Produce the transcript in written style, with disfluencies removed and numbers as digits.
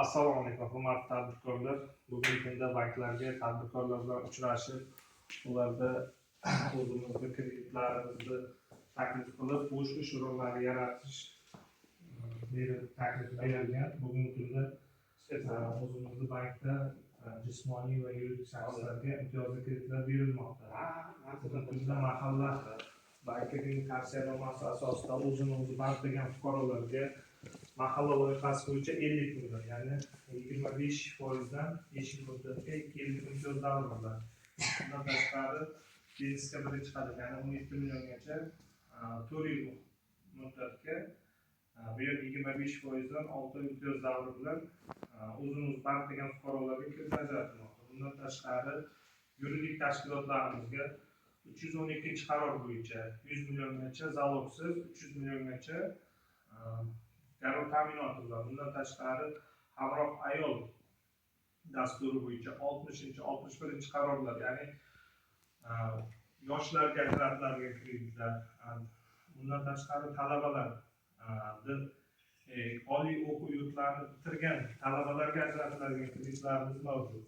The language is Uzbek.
Assalomu alaykum, hurmatli tadbirkorlar. Bugungi kunda banklarga tadbirkorlar bilan uchrashib, ularda o'zimizni kreditlarimizni taklif qilib, bo'sh ish o'rinlari yaratish taklif berilgan. Bugungi kunda o'zimizni bankda jismoniy va yuridik shaxslarga imtiyozli kreditlar berilmoqda. Bugungi kunda mahalla bankining tavsiyanomasi asosida o'zini band qilgan fuqarolarga mahalla loyihasi bo'yicha 50 million, ya'ni 25%dan 5 yil muddatga 50 million davomida. Bundan tashqari biznesga birinchi qadam, ya'ni 17 milliongacha 4 yil muddatga bu yer 25%dan 6 oy imtiyoz davri bilan o'zini band qilgan fuqarolarga kredit ajratilmoqda. Bundan tashqari yuridik tashkilotlarimizga 312 qaror bo'yicha 100 milliongacha zalogsiz, 300 milliongacha garov ta'minoti bilan, bundan tashqari Hamroh ayol dasturi bo'yicha 60-61 qarorlar, ya'ni yoshlarga ajratiladigan kreditlar, bundan tashqari talabalar, oliy o'quv yurtlarini bitirgan talabalarga ajratiladigan kreditlarimiz mavjud.